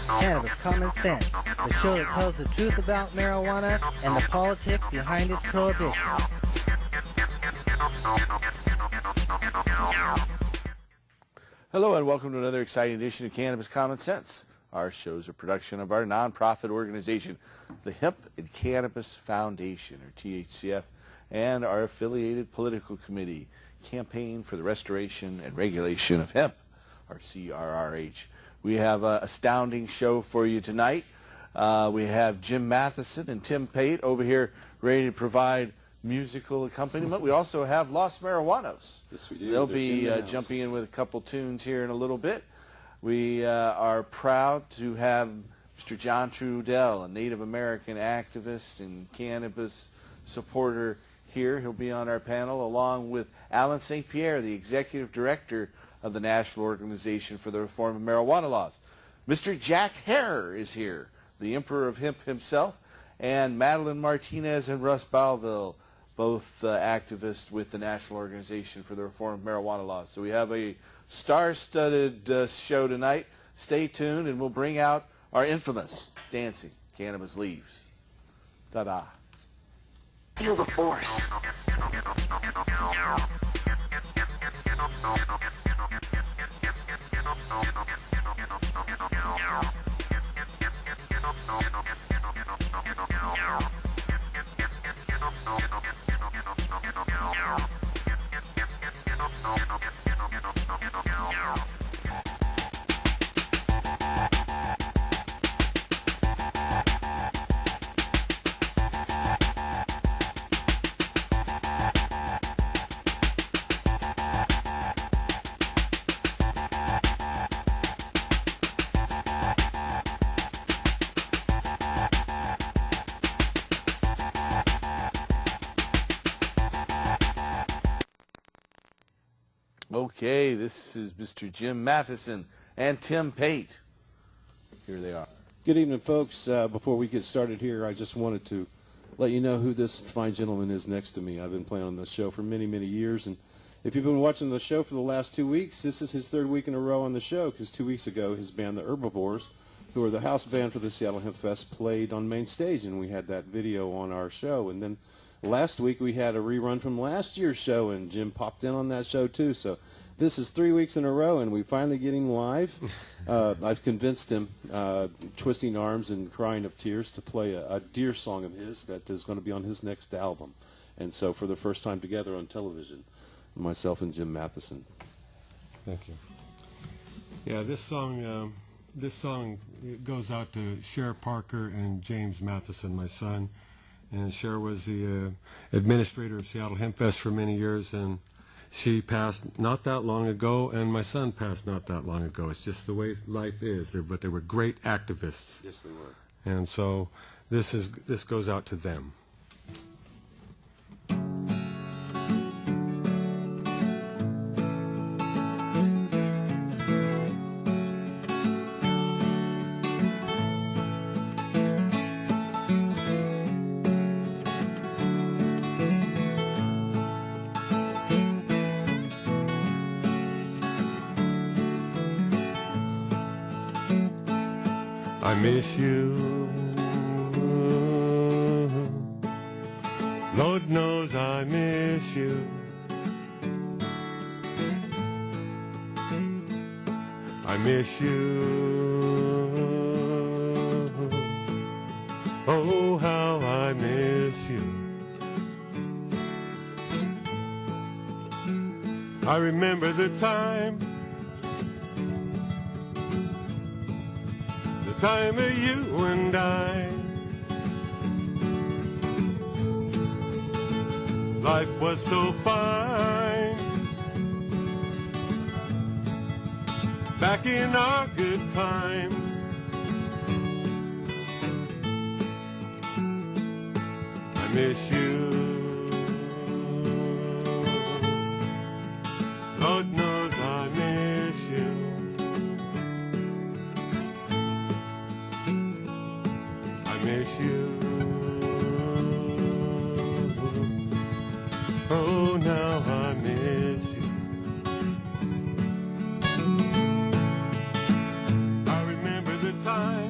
Cannabis Common Sense, the show that tells the truth about marijuana and the politics behind its prohibition. Hello and welcome to another exciting edition of Cannabis Common Sense. Our show is a production of our nonprofit organization, the Hemp and Cannabis Foundation, or THCF, and our affiliated political committee, Campaign for the Restoration and Regulation of Hemp, or CRRH. We have an astounding show for you tonight. We have Jim Matheson and Tim Pate over here ready to provide musical accompaniment. We also have Los Marijuanos. Yes, we do. They'll be jumping in with a couple tunes here in a little bit. We are proud to have Mr. John Trudell, a Native American activist and cannabis supporter here. He'll be on our panel along with Alan St. Pierre, the Executive Director of the National Organization for the Reform of Marijuana Laws. Mr. Jack Hare is here, the Emperor of Hemp himself, and Madeline Martinez and Russ Balville, both activists with the National Organization for the Reform of Marijuana Laws. So we have a star-studded show tonight. Stay tuned, and we'll bring out our infamous dancing cannabis leaves. Ta-da. Feel the force. Okay, this is Mr. Jim Matheson and Tim Pate. Here they are. Good evening, folks. Before we get started here, I just wanted to let you know who this fine gentleman is next to me. I've been playing on this show for many, many years, and if you've been watching the show for the last 2 weeks, this is his third week in a row on the show, because 2 weeks ago his band, the Herbivores, who are the house band for the Seattle Hemp Fest, played on main stage, and we had that video on our show. And then last week we had a rerun from last year's show, and Jim popped in on that show too. So this is 3 weeks in a row, and we finally get him live. I've convinced him, twisting arms and crying of tears, to play a deer song of his that is going to be on his next album. And so for the first time together on television, myself and Jim Matheson. Thank you. Yeah, this song goes out to Cher Parker and James Matheson, my son. And Cher was the administrator of Seattle Hemp Fest for many years, and she passed not that long ago, and my son passed not that long ago. It's just the way life is. But they were great activists. Yes, they were. And so this goes out to them. I miss you, Lord knows I miss you. I miss you, oh how I miss you. I remember the time of you and I. Life was so fine back in our good time. I miss you, Lord knows I miss you. Miss you, oh now I miss you. I remember the time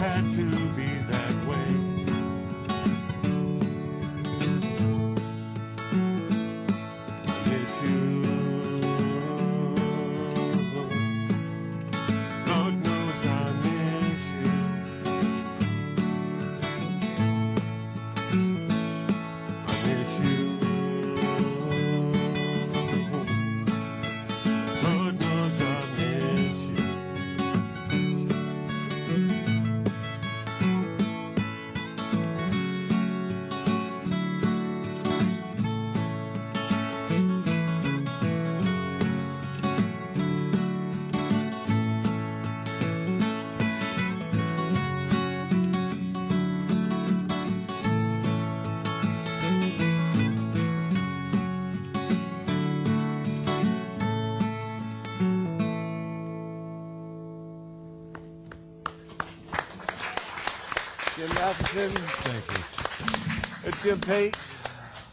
had to be that way. I miss you. Lord knows I miss you. I miss you. Lord knows I miss you. Jim Matheson. Thank you. And Jim Page.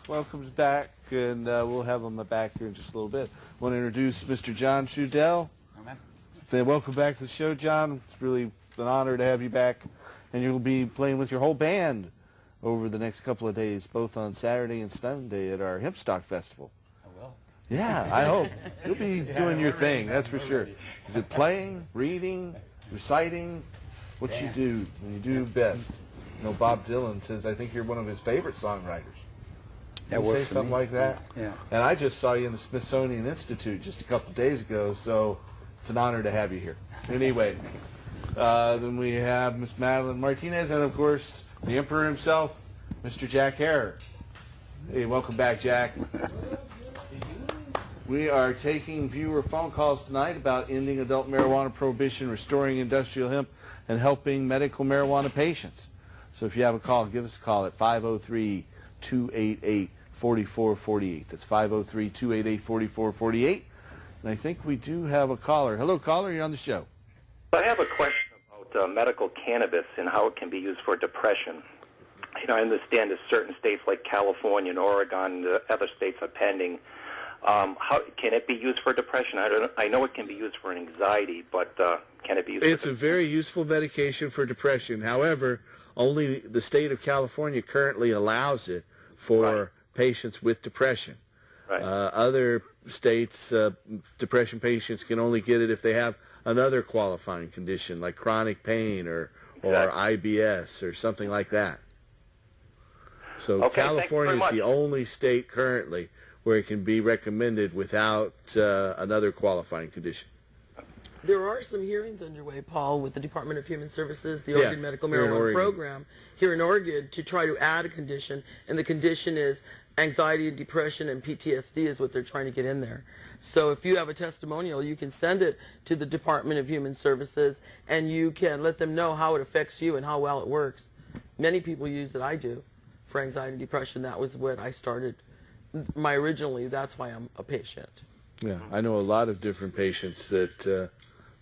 Welcome's back, and we'll have him back here in just a little bit. I want to introduce Mr. John Trudell. Welcome back to the show, John. It's really an honor to have you back. And you'll be playing with your whole band over the next couple of days, both on Saturday and Sunday at our Hempstock Festival. I will. Yeah, I hope. You'll be doing your thing, that's for sure. Is it playing, reading, reciting? What you do when you do best? You know, Bob Dylan says, I think you're one of his favorite songwriters. That you works say for something me. like that? Yeah. And I just saw you in the Smithsonian Institute just a couple of days ago, so it's an honor to have you here. Anyway, then we have Miss Madeline Martinez, and of course, the Emperor himself, Mr. Jack Hare. Hey, welcome back, Jack. We are taking viewer phone calls tonight about ending adult marijuana prohibition, restoring industrial hemp, and helping medical marijuana patients. So if you have a call, give us a call at 503-288-4448. That's 503-288-4448. And I think we do have a caller. Hello, caller. You're on the show. I have a question about medical cannabis and how it can be used for depression. You know, I understand that certain states like California and Oregon, other states are pending. How can it be used for depression? I know it can be used for anxiety, but can it be used? It's a very useful medication for depression. However, only the state of California currently allows it for patients with depression. Right. Other states, depression patients can only get it if they have another qualifying condition like chronic pain or IBS or something like that. So Okay, California is the only state currently where it can be recommended without another qualifying condition. There are some hearings underway, Paul, with the Department of Human Services, the Yeah, Oregon Medical here in Marijuana Oregon. Program here in Oregon to try to add a condition, and the condition is anxiety, depression, and PTSD is what they're trying to get in there. So if you have a testimonial, you can send it to the Department of Human Services, and you can let them know how it affects you and how well it works. Many people use it, I do, for anxiety and depression. That was what I started. Originally, that's why I'm a patient. Yeah, I know a lot of different patients that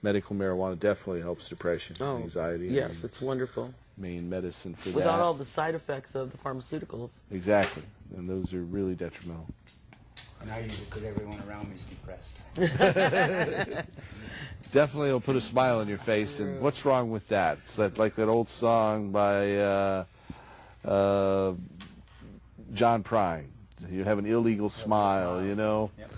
medical marijuana definitely helps depression, anxiety. Yes, it's wonderful. Main medicine for Without that. all the side effects of the pharmaceuticals. Exactly, and those are really detrimental. And I use it because everyone around me is depressed. Definitely it'll put a smile on your face, and what's wrong with that? It's like that old song by John Prine. You have an illegal smile, you know? Yep.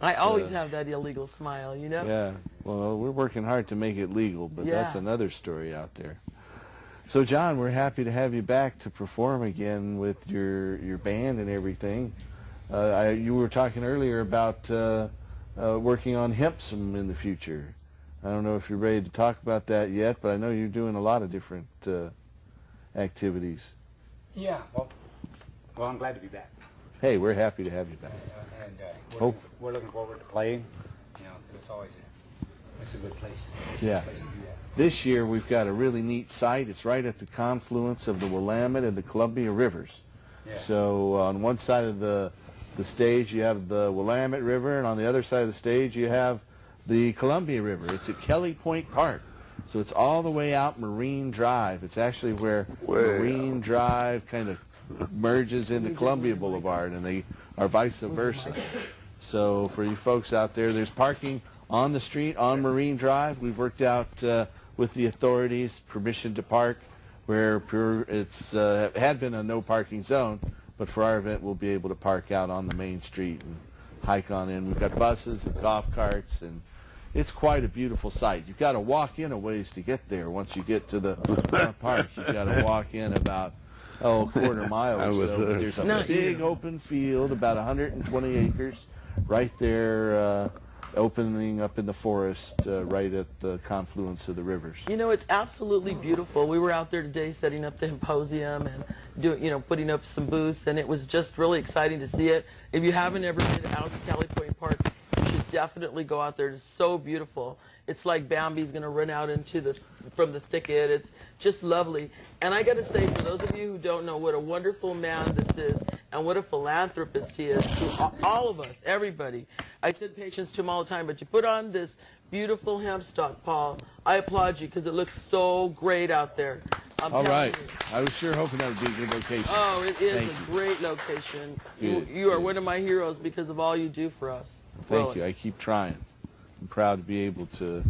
I always have that illegal smile, you know? Yeah, well, we're working hard to make it legal, but that's another story out there. So, John, we're happy to have you back to perform again with your band and everything. You were talking earlier about working on hemp some in the future. I don't know if you're ready to talk about that yet, but I know you're doing a lot of different activities. Yeah, well, I'm glad to be back. Hey, we're happy to have you back. And we're looking forward to playing. You know, it's a good place. Yeah. Place to do that. This year we've got a really neat site. It's right at the confluence of the Willamette and the Columbia Rivers. Yeah. So on one side of the stage you have the Willamette River, and on the other side of the stage you have the Columbia River. It's at Kelly Point Park. So it's all the way out Marine Drive. It's actually where Marine Drive kind of merges into Columbia Boulevard, and they are vice versa. So for you folks out there, there's parking on the street on Marine Drive. We've worked out with the authorities, permission to park, where it's had been a no parking zone, but for our event we'll be able to park out on the main street and hike on in. We've got buses and golf carts, and it's quite a beautiful sight. You've got to walk in a ways to get there. Once you get to the park, you've got to walk in about a quarter mile or so. But there's a big open field, about 120 acres, right there, opening up in the forest, right at the confluence of the rivers. You know, it's absolutely beautiful. We were out there today setting up the symposium and putting up some booths, and it was just really exciting to see it. If you haven't ever been out to Cali Point Park, you should definitely go out there. It's so beautiful. It's like Bambi's going to run out from the thicket. It's just lovely. And I got to say, for those of you who don't know what a wonderful man this is and what a philanthropist he is to all of us, everybody. I send patients to him all the time, but you put on this beautiful hemp stock, Paul. I applaud you because it looks so great out there. All right. I was sure hoping that would be a good location. Oh, it is a great location. You are one of my heroes because of all you do for us. Thank you. I keep trying. I'm proud to be able to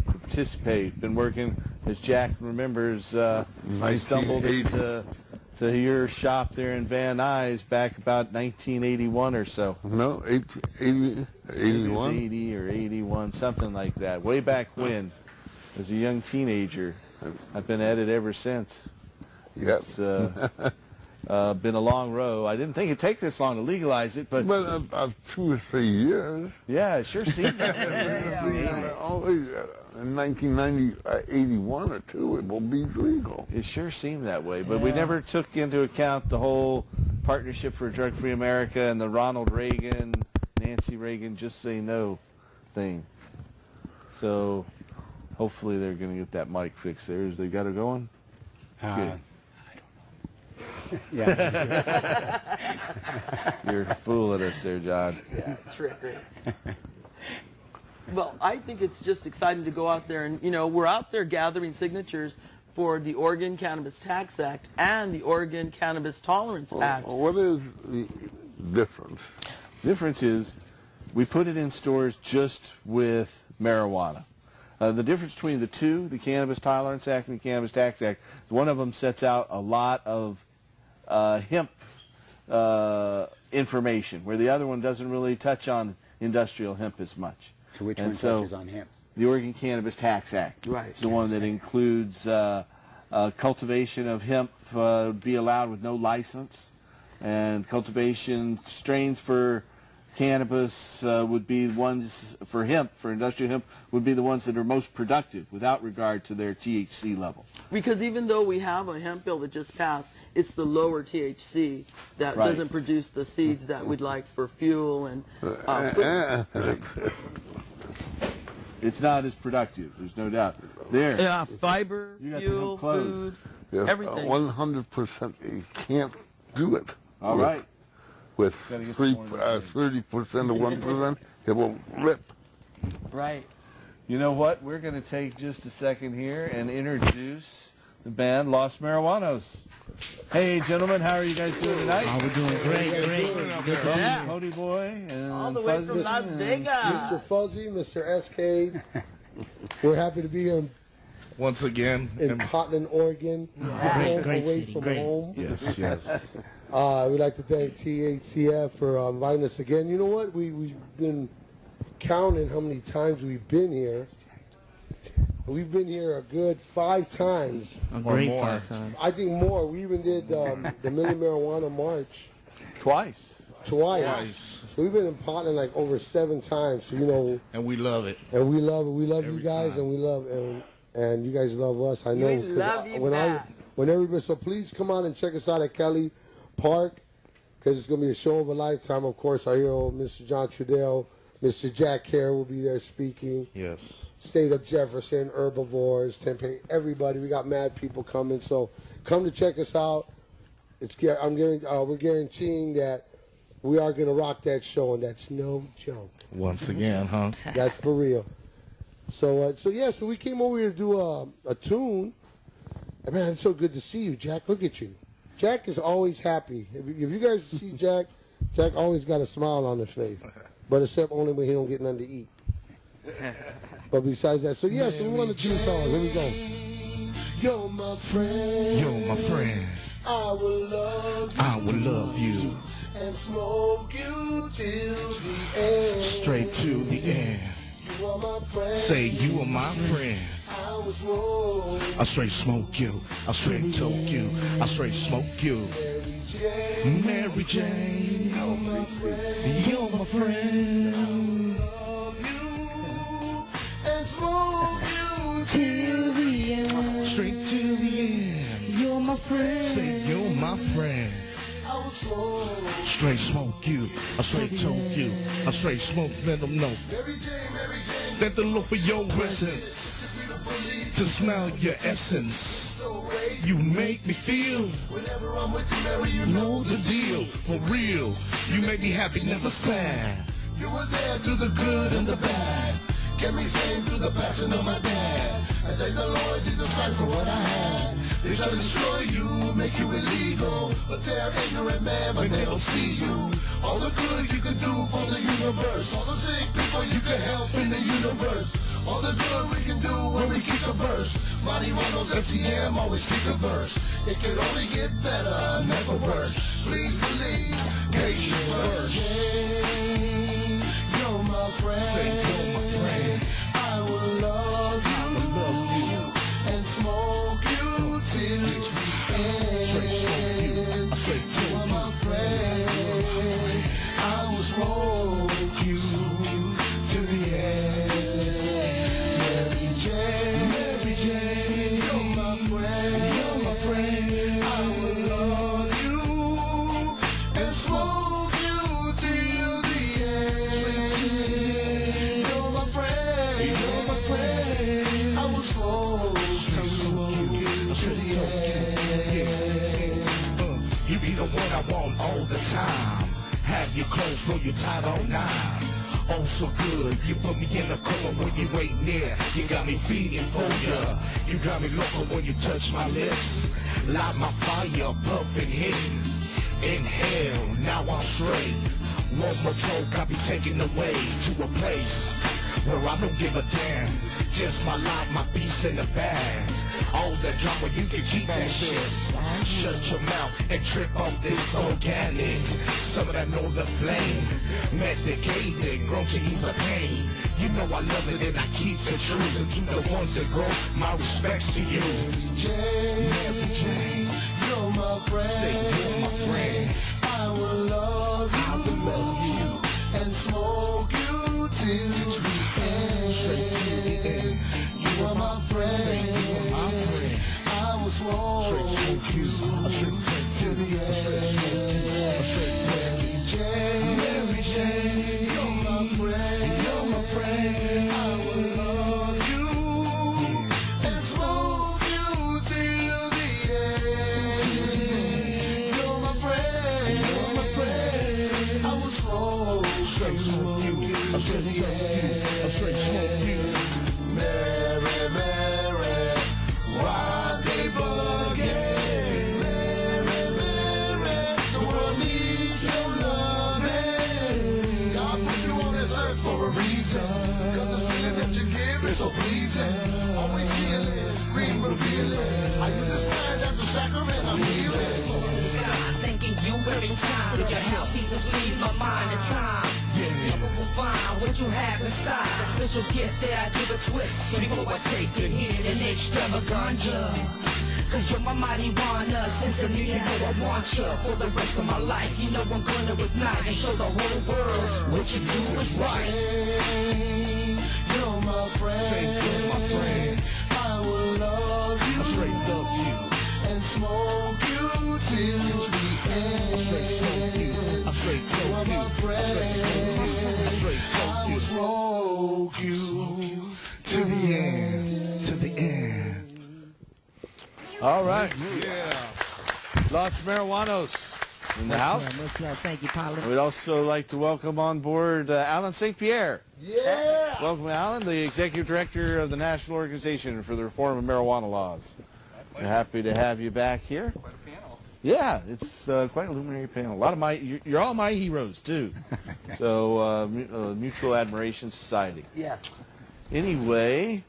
participate. Been working, as Jack remembers, I stumbled into your shop there in Van Nuys back about 1981 or so. No, 80, 81? It was 80 or 81, something like that. Way back when, as a young teenager. I've been at it ever since. Yep. It's been a long row. I didn't think it'd take this long to legalize it, but... About 2 or 3 years. Yeah, it sure seemed that way. Always, in 1990, 81 or 2, it will be legal. It sure seemed that way, but we never took into account the whole Partnership for a Drug-Free America and the Ronald Reagan, Nancy Reagan, Just Say No thing. So... hopefully they're going to get that mic fixed there. Has they got it going? Good. Yeah. You're fooling us there, John. Yeah, trickery. Well, I think it's just exciting to go out there and, we're out there gathering signatures for the Oregon Cannabis Tax Act and the Oregon Cannabis Tolerance Act. What is the difference? The difference is we put it in stores just with marijuana. The difference between the two, the Cannabis Tolerance Act and the Cannabis Tax Act, one of them sets out a lot of hemp information, where the other one doesn't really touch on industrial hemp as much. So which one touches on hemp? The Oregon Cannabis Tax Act. Right. It's the one that includes cultivation of hemp be allowed with no license, and cultivation strains for cannabis would be the ones for hemp, for industrial hemp, would be the ones that are most productive without regard to their THC level. Because even though we have a hemp bill that just passed, it's the lower THC that doesn't produce the seeds that we'd like for fuel and it's not as productive, there's no doubt. There. Yeah, fiber, You got the fuel, hemp clothes. food, everything. 100%, you can't do it. All right. With Gotta get 30% some or 1%, it will rip. Right. You know what? We're going to take just a second here and introduce the band Los Marijuanos. Hey, gentlemen, how are you guys doing tonight? Oh, we're doing great. Good to Yeah. Cody Boy and All the way Fuzzy from Las and- Vegas. Mr. Fuzzy, Mr. SK. We're happy to be here once again. in Portland, Oregon. Great away city, from great. home. Yes, yes. We'd like to thank THCF for inviting us again. You know what? We've been counting how many times we've been here. We've been here a good 5 times. A great 5 times. I think more. We even did the Million Marijuana March Twice. twice. So we've been in Portland like over 7 times. So, And we love it. and we love it. We love you Every guys, time. and we love and you guys love us. I know. We 'cause love you when back. when everybody, so please come out and check us out at Kelly Park, because it's going to be a show of a lifetime. Of course, our hero, Mr. John Trudell, Mr. Jack Kerr will be there speaking. Yes. State of Jefferson, Herbivores, Tempeh, everybody. We got mad people coming, so come to check us out. We're guaranteeing that we are going to rock that show, and that's no joke. Once again, huh? That's for real. So we came over here to do a tune. And man, it's so good to see you, Jack. Look at you. Jack is always happy. If you guys see Jack, Jack always got a smile on his face. But except only when he don't get nothing to eat. But besides that, so yeah, so we want to do a song. Here we go. You're my friend. You're my friend. I will love you. I will love you. And smoke you till the end. Straight to the end. You are my friend. Say you are my friend. I will smoke. I straight smoke you. I straight toke you. I straight smoke you. Mary Jane. You're my friend. You're my friend. Love you. And smoke you Till the end. Straight to the end. You're my friend. Say you're my friend. I will smoke. Straight smoke you. I straight toke you. I straight smoke. Let them know Mary Jane. that they look for your presence. To smell your essence. You make me feel. Whenever I'm with you, Mary, you Know the deal, for real. You make me happy, never sad. You were there through the good and the bad. Kept me sane through the passing of my dad. I thank the Lord Jesus Christ for what I had. They try to destroy you, make you illegal. But they're ignorant, man, but they don't see you. All the good you can do for the universe. All the sick people you can help in the universe. All the good we can do when we keep a verse. Mighty Monos FCM always keep a verse. It can only get better, never worse. Please believe, patience first. You're my friend. Say you're my friend. I will love you. And smoke you till the end. Straight smoke you. I straight You toke are you. my friend. I will smoke you till the end. Mary Jane. Mary Jane. You're my friend. You're my friend. I will love you and smoke you till the end. You're my friend. You're my friend. I will smoke you till the end. You be the one I want all the time. Have you close, roll you tight all night. Oh, so good, you put me in the corner when you ain't near. You got me feeding for ya. You got me local when you touch my lips. Light my fire, puffin' hitting. Inhale, now I'm straight. One more talk, I'll be taken away to a place where I don't give a damn. Just my life, my peace in the bag. All that drama, you can keep that shit. Shut your mouth and trip off this organic. Some of that know the flame. Medicated, grown to ease the pain. You know I love it and I keep it true. And to the ones that grow, my respects to you. Mary Jane, You're my friend. say you're my friend. I will love you. I will love you. And smoke you till the end. Straight to the end. You are my friend. Say you are my friend. I will Straight smoke smoke you. I straight till the end. I straight Mary Jane, Mary Jane, you're my friend. you're my friend. I will love you and smoke you till the end. You're my friend. You're my friend. I will smoke Straight smoke you. I straight till the end. I straight smoke you. Mary, Mary, why they bugging? Mary, Mary, the world needs your loving. God put you on this earth for a reason. 'Cause the feeling that you give is so pleasing. Always healing, green revealing. I use this plant as a sacrament, I'm healing. Thinking you every time. Did your help me to please my mind and time? Never will find what you have inside. A special gift that I give a twist before I take it here in extravaganza. Cause you're my marijuana, since me you know I want you for the rest of my life. You know I'm gonna ignite and show the whole world what you do is right. You're my friend. Say you're my friend. I will love you. I straight love you. And smoke you till the end. I straight smoke you. I straight You are toke you. my I straight smoke you. I straight I toke will you. smoke you To the end. To the end. All right. Los Marijuanos in the house. Thank you, pilot. We'd also like to welcome on board Alan St. Pierre. Yeah. Welcome, Alan, the Executive Director of the National Organization for the Reform of Marijuana Laws. We're happy to have you back here. Quite a panel. Yeah, it's quite a luminary panel. A lot of you're all my heroes, too. So, Mutual Admiration Society. Yes. Anyway,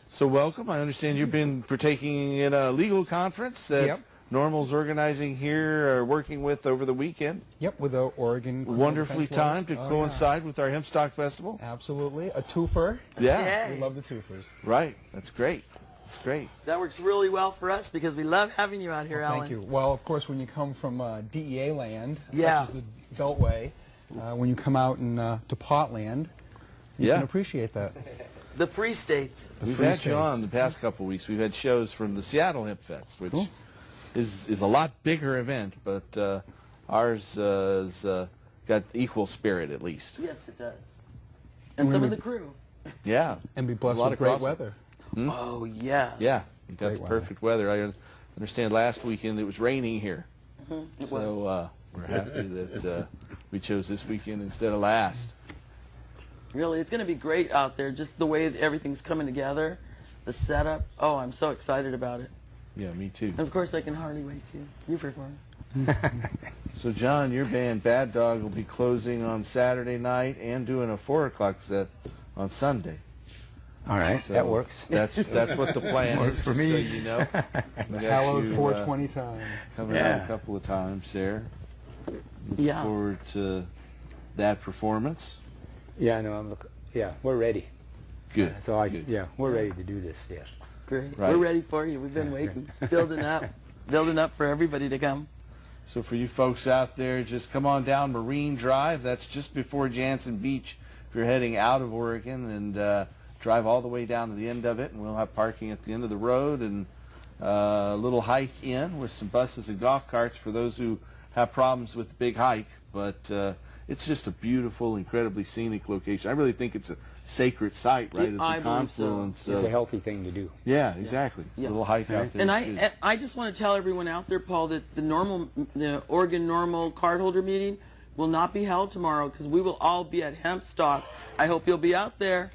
so welcome. I understand you've been partaking in a legal conference that Yep. Normal's organizing here or working with over the weekend. Yep, with the Oregon. Wonderfully Defense Lawyers. timed to Oh, coincide with our Hempstock Festival. Absolutely. A twofer. Yeah. We love the twofers. Right. That's great. That's great. That works really well for us because we love having you out here, Alan. Thank you. Well, of course, when you come from DEA land, Yeah. such as the Beltway, when you come out in to Potland, you Yeah. can appreciate that. The Free States. We've Free had you States. on the past couple of weeks. We've had shows from the Seattle Hemp Fest, which is a lot bigger event, but ours has got equal spirit at least. Yes, it does. And some of the crew. Yeah. And be blessed A lot with of great crossover. weather. Oh, yeah. Yeah, you got Great the weather. perfect weather. I understand last weekend it was raining here. It So we're happy that we chose this weekend instead of last. Really, it's going to be great out there, just the way that everything's coming together, the setup. Oh, I'm so excited about it. Yeah, me too. And of course, I can hardly wait to. You perform. So, John, your band Bad Dog will be closing on Saturday night and doing a 4 o'clock set on Sunday. All right, So that works. That's what the plan is. for just me. So you know, we got Hallowed you, 420 time. coming out a couple of times there. Look Yeah. forward to that performance. Yeah, no, yeah, we're ready. Good. So Good. yeah, we're ready to do this. Yeah. Great. Right. We're ready for you. We've been waiting, building up for everybody to come. So for you folks out there, just come on down Marine Drive. That's just before Jansen Beach if you're heading out of Oregon, and drive all the way down to the end of it, and we'll have parking at the end of the road and a little hike in with some buses and golf carts for those who have problems with the big hike. But it's just a beautiful, incredibly scenic location. I really think it's a sacred site right at I the believe so. confluence. It's of- a healthy thing to do. Yeah, exactly. Yeah. A little hike out there. And is good. I just want to tell everyone out there, Paul, that the Oregon Normal cardholder meeting will not be held tomorrow because we will all be at Hempstock. I hope you'll be out there.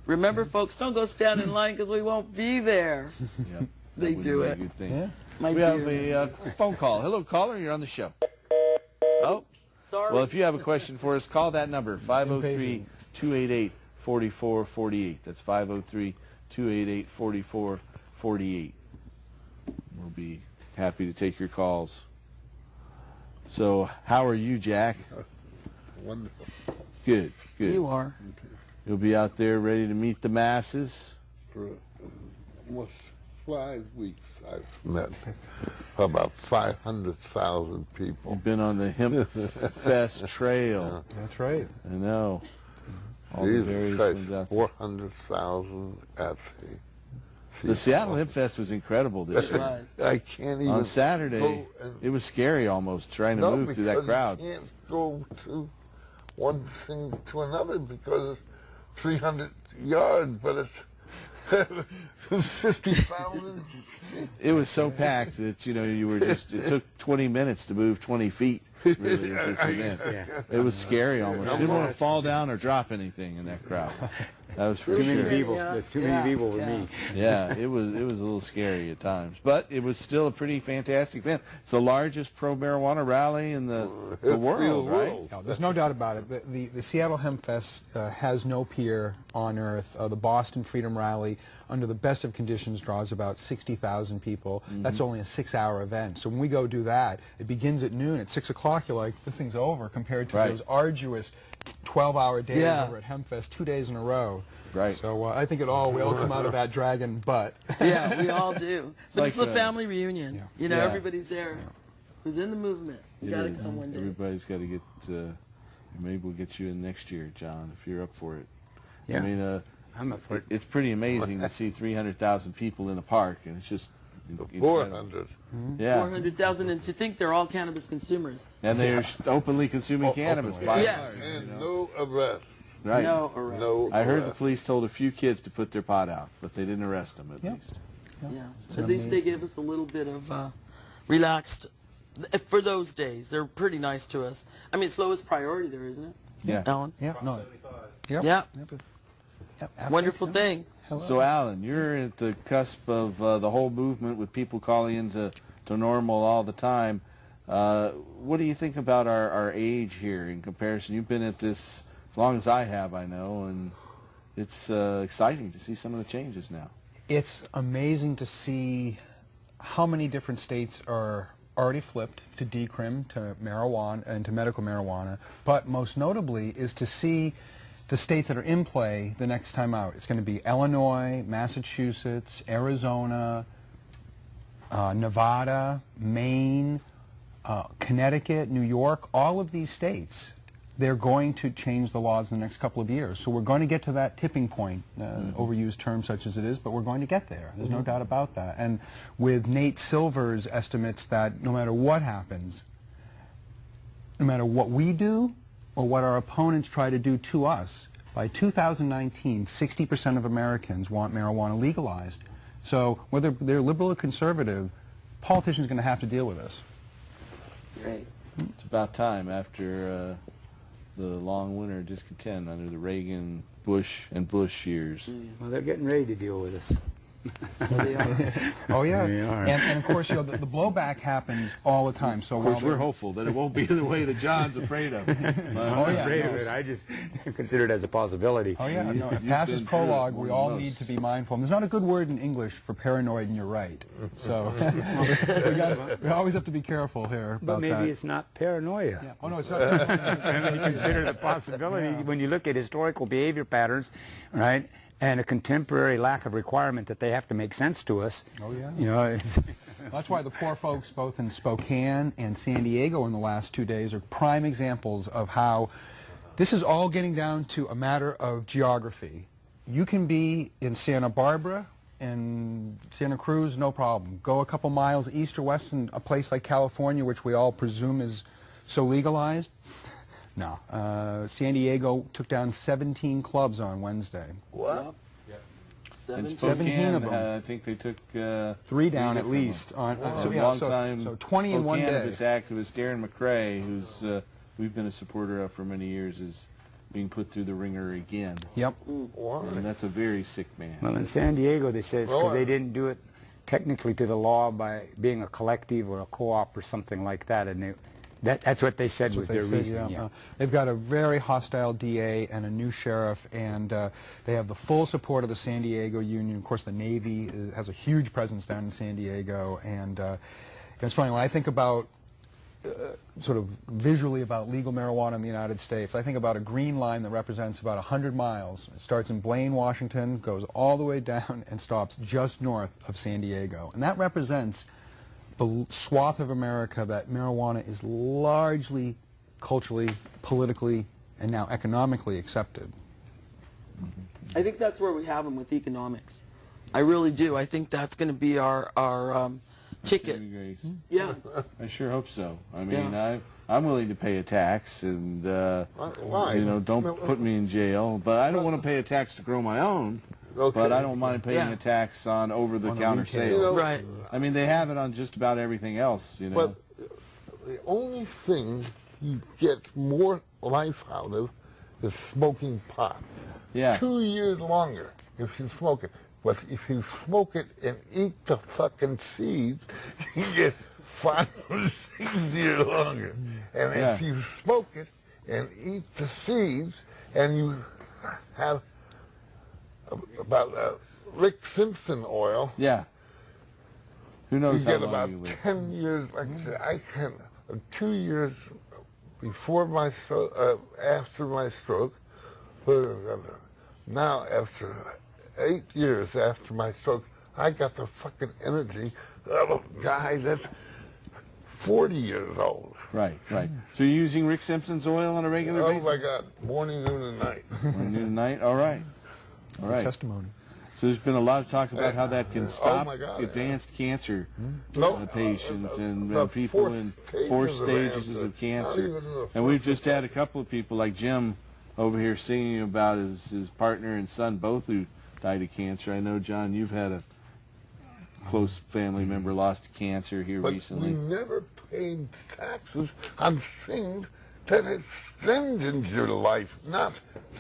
Remember, folks, don't go stand in line because we won't be there. Yep. They That would do be a it. good thing. Yeah. My We have dear. a phone call. Hello, caller. You're on the show. Oh, Sorry. well, if you have a question for us, call that number, 503-288-4448. That's 503-288-4448. We'll be happy to take your calls. So, how are you, Jack? Wonderful. Good, good. You are. You'll be out there ready to meet the masses? For almost 5 weeks, I've met about 500,000 people. You've been on the Hemp Fest Trail. That's right. I know. All the Jesus various Christ, ones out there. 400,000 at The Seattle Hemp Fest was incredible this It year. was. I can't even On Saturday, go and- it was scary almost trying to No, move through that because crowd. You can't go to one thing to another because it's 300 yards, but it's 50,000. It was so packed that you were just. It took 20 minutes to move 20 feet. Really, at this event, it was scary almost. You didn't want to fall down or drop anything in that crowd. That was for Too many sure. people. Yeah. There's too many people for me. Yeah, it was a little scary at times, but it was still a pretty fantastic event. It's the largest pro-marijuana rally in the world, right? No, there's no doubt about it. The Seattle Hemp Fest has no peer on earth. The Boston Freedom Rally, under the best of conditions, draws about 60,000 people. That's only a 6-hour event. So when we go do that, it begins at noon. At 6 o'clock, you're like, this thing's over compared to Right. those arduous 12-hour days Yeah. over at Hempfest, 2 days in a row. Right. So I think we all come out of that dragon butt. Yeah, we all do. But it's like the family reunion. Yeah. You know, Yeah. everybody's there who's in the movement. You got to It is. come one day. Everybody's got to get. Maybe we'll get you in next year, John, if you're up for it. Yeah. I mean, I'm up for it. it's pretty amazing to see 300,000 people in a park, and it's just incredible. 400. Yeah, 400,000, and to think they're all cannabis consumers. and they're openly consuming cannabis by Yes. large, And no arrest. right? No arrest. No I heard the arrest. police told a few kids to put their pot out, but they didn't arrest them at Yeah. least. Yeah. It's At least they amazing. gave us a little bit of relaxed. For those days, they're pretty nice to us. I mean, it's lowest priority there, isn't it? Yeah. Alan? Yeah, no. Yep. Yeah. Yep. Wonderful thing. So, Alan, you're at the cusp of the whole movement with people calling into normal all the time. What do you think about our age here in comparison? You've been at this as long as I have, I know, and it's exciting to see some of the changes now. It's amazing to see how many different states are already flipped to decrim, to marijuana, and to medical marijuana. But most notably is to see the states that are in play the next time out. It's going to be Illinois, Massachusetts, Arizona, Nevada, Maine, Connecticut, New York. All of these states, they're going to change the laws in the next couple of years. So we're going to get to that tipping point, overused term such as it is, but we're going to get there. There's no doubt about that. And with Nate Silver's estimates that no matter what happens, no matter what we do or what our opponents try to do to us, by 2019, 60% of Americans want marijuana legalized. So whether they're liberal or conservative, politicians are going to have to deal with this. Right. It's about time after the long winter of discontent under the Reagan, Bush, and Bush years. Well, they're getting ready to deal with us. Oh yeah, They are. and of course, you know, the blowback happens all the time. So Of course, we're hopeful that it won't be the way that John's afraid of. I'm not afraid of it. I just consider it as a possibility. Oh yeah, no, You've past is been through it prologue. more We than all most. need to be mindful. And there's not a good word in English for paranoid, and you're right. So we always have to be careful here about But maybe that. it's not paranoia. Yeah. Oh no, it's not. And you consider the possibility when you look at historical behavior patterns, right, and a contemporary lack of requirement that they have to make sense to us. Oh yeah. You know, it's That's why the poor folks both in Spokane and San Diego in the last 2 days are prime examples of how this is all getting down to a matter of geography. You can be in Santa Barbara and Santa Cruz, no problem. Go a couple miles east or west in a place like California, which we all presume is so legalized. No. San Diego took down 17 clubs on Wednesday. What? In 17 Spokane, of them. I think they took 3 down at different least. ones. On, Some yeah, long-time so 20 in one day. cannabis activist Darren McCrae, who's we've been a supporter of for many years, is being put through the ringer again. Yep. And that's a very sick man. well, in San Diego they say it's because they didn't do it technically to the law by being a collective or a co-op or something like that, and that's what they said That's was what they their said, reasoning. yeah. Yeah. They've got a very hostile DA and a new sheriff, and they have the full support of the San Diego Union. Of course, the Navy has a huge presence down in San Diego, and it's funny, when I think about sort of visually about legal marijuana in the United States, I think about a green line that represents about 100 miles. It starts in Blaine, Washington, goes all the way down, and stops just north of San Diego. And that represents the swath of America that marijuana is largely culturally, politically, and now economically accepted. I think that's where we have them with economics. I really do. I think that's going to be our ticket. Yeah. I sure hope so. I mean, I'm willing to pay a tax, and Why? you know, don't put me in jail. But I don't want to pay a tax to grow my own. Okay. But I don't mind paying Yeah. a tax on over-the-counter retail. sales. You know, Right. I mean, they have it on just about everything else. You know. But the only thing you get more life out of is smoking pot. Yeah. 2 years longer if you smoke it. But if you smoke it and eat the fucking seeds, you get 5 or 6 years longer. And Yeah. if you smoke it and eat the seeds and you have about Rick Simpson oil, Yeah. Who you knows how get long about you live? 10 years. Like I said, I can 2 years before my stroke, after my stroke, now after 8 years after my stroke, I got the fucking energy of a guy that's 40 years old. Right, right. So you're using Rick Simpson's oil on a regular Oh basis? my God, morning, noon, and night. Morning, noon, and night? All right. All right. Testimony. So there's been a lot of talk about how that can stop my God, advanced cancer No, patients and the people fourth in stages 4 of stages cancer. of cancer. Not even the And we've first just had a couple of people like Jim over here singing about his partner and son, both who died of cancer. I know, John, you've had a close family member lost to cancer here But recently. we never paid taxes on things that extended your life, not.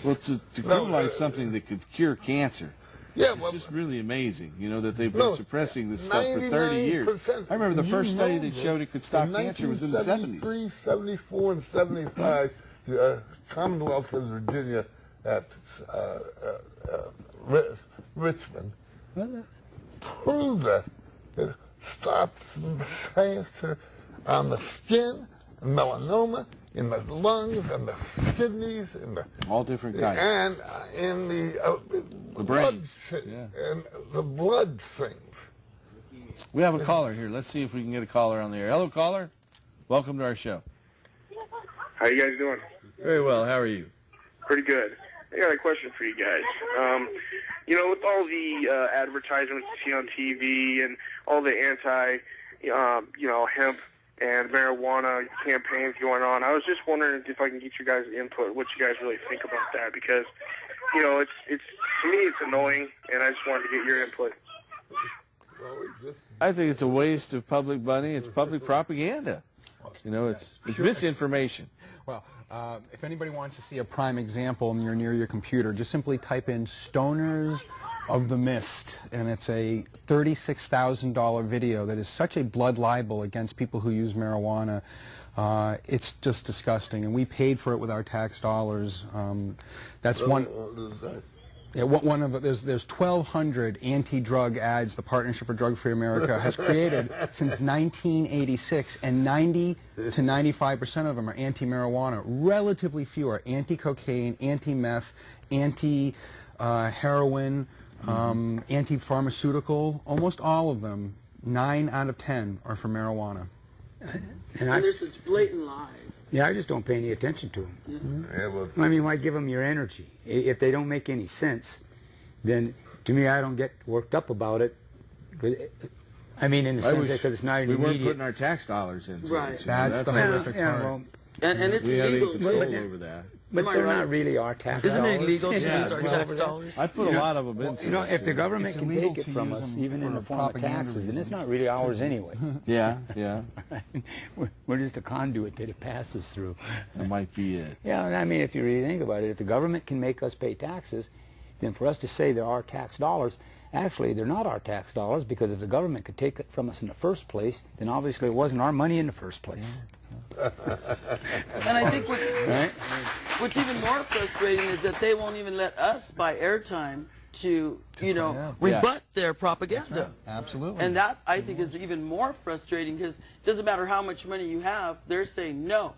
Well, to criminalize something that could cure cancer. Yeah, It's well, just really amazing, you know, that they've been No, suppressing this stuff for 30 years. 99%. I remember the first You study know that this. showed it could stop cancer was in the 70s. 1973, 74, and 75, the Commonwealth of Virginia at Richmond prove that it stops cancer on the skin, melanoma, in the lungs, and the kidneys, and the all different kinds, and in the brain, and the blood things. We have a caller here. Let's see if we can get a caller on the air. Hello, caller. Welcome to our show. How you guys doing? Very well. How are you? Pretty good. I got a question for you guys. You know, with all the advertisements you see on TV and all the anti, you know, hemp and marijuana campaigns going on, I was just wondering if I can get you guys' input, what you guys really think about that, because, you know, it's to me it's annoying, and I just wanted to get your input. I think it's a waste of public money. It's public propaganda. You know, it's misinformation. Well, if anybody wants to see a prime example and you're near your computer, just simply type in Stoners of the Mist, and it's a $36,000 video that is such a blood libel against people who use marijuana. It's just disgusting, and we paid for it with our tax dollars. That's one. Yeah, one of there's 1,200 anti-drug ads the Partnership for Drug-Free America has created since 1986, and 90 to 95% of them are anti-marijuana. Relatively few are anti-cocaine, anti-meth, anti-heroin, anti-pharmaceutical. Almost all of them, 9 out of 10, are for marijuana. And there's such blatant lies. Yeah, I just don't pay any attention to them. Mm-hmm. I mean, why give them your energy? If they don't make any sense, then to me, I don't get worked up about it. I mean, in the sense that because it's not we immediate. weren't putting our tax dollars into Right. it. That's the horrific part. Well, And it's we have any illegal, control too. over that. but they're not really our tax Isn't dollars. it illegal to Yeah, use our well, tax dollars? I put a lot of them into You know, if the government It's can illegal take it to from use us, them even in for the form of propaganda taxes, then it's reasons. not really ours anyway. Yeah, yeah. We're just a conduit that it passes through. That might be it. Yeah, I mean, if you really think about it, if the government can make us pay taxes, then for us to say they're our tax dollars, actually they're not our tax dollars, because if the government could take it from us in the first place, then obviously it wasn't our money in the first place. And I think what's even more frustrating is that they won't even let us buy airtime to, you know, rebut their propaganda. Absolutely. And that, I think, is even more frustrating, because it doesn't matter how much money you have, they're saying, no,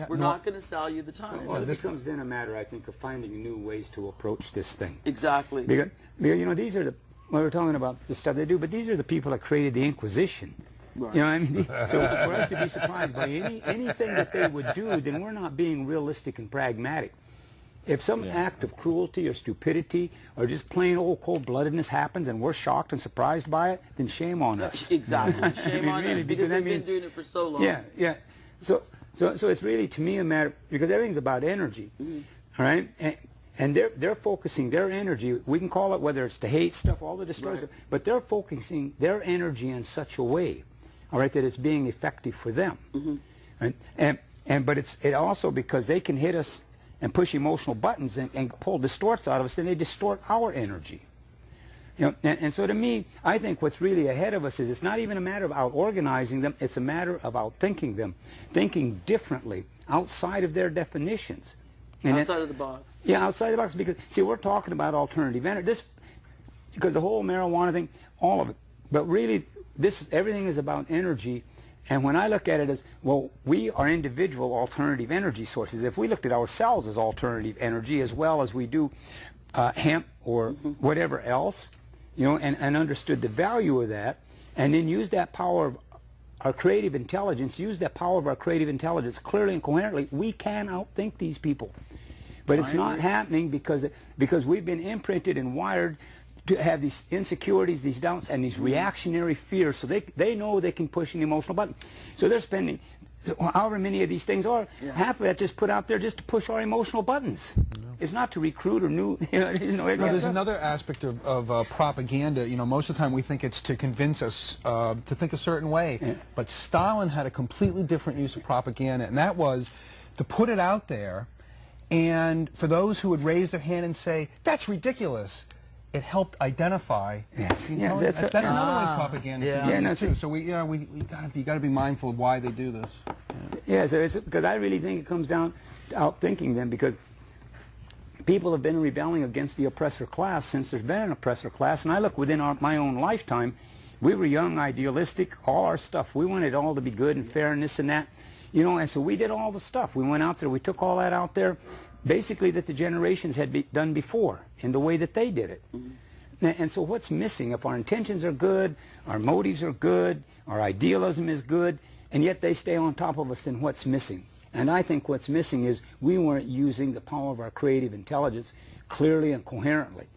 we're not going to sell you the time. Well, it becomes then a matter, I think, of finding new ways to approach this thing. Exactly. Because you know, these are the, well, we're talking about the stuff they do, but these are the people that created the Inquisition. Right. You know what I mean? So for us to be surprised by anything that they would do, then we're not being realistic and pragmatic. If some act of cruelty or stupidity or just plain old cold-bloodedness happens and we're shocked and surprised by it, then shame on us. Exactly. Shame on really, us, because they've been doing it for so long. Yeah, yeah. So it's really, to me, a matter, because everything's about energy, all right? And they're focusing their energy, we can call it whether it's the hate stuff, all the destructive, but they're focusing their energy in such a way, all right, that it's being effective for them. Right? But it also, because they can hit us and push emotional buttons and pull distorts out of us, then they distort our energy. You know, and so to me, I think what's really ahead of us is it's not even a matter of out-organizing them, it's a matter of out-thinking them, thinking differently, outside of their definitions. And outside of the box. Yeah, outside the box, because, see, we're talking about alternative energy. Because the whole marijuana thing, all of it, but really, everything is about energy. And when I look at it as, well, we are individual alternative energy sources. If we looked at ourselves as alternative energy as well as we do hemp or whatever else, you know, and understood the value of that, and then use that power of our creative intelligence, clearly and coherently, we can outthink these people. But it's not happening because we've been imprinted and wired to have these insecurities, these doubts, and these reactionary fears. So they know they can push an emotional button. So they're spending however many of these things are, half of that just put out there just to push our emotional buttons. It's not to recruit or there's another aspect of propaganda. You know, most of the time we think it's to convince us to think a certain way. Yeah. But Stalin had a completely different use of propaganda, and that was to put it out there, and for those who would raise their hand and say, "That's ridiculous," it helped identify. That's another way propaganda can be used too. So you got to be mindful of why they do this. Yeah, so it's because I really think it comes down to outthinking them, because people have been rebelling against the oppressor class since there's been an oppressor class. And I look within my own lifetime, we were young, idealistic, all our stuff. We wanted it all to be good and fair and this and that. You know, and so we did all the stuff. We went out there, we took all that out there, basically that the generations had done before in the way that they did it. And so what's missing? If our intentions are good, our motives are good, our idealism is good, and yet they stay on top of us, then what's missing? And I think what's missing is we weren't using the power of our creative intelligence clearly and coherently.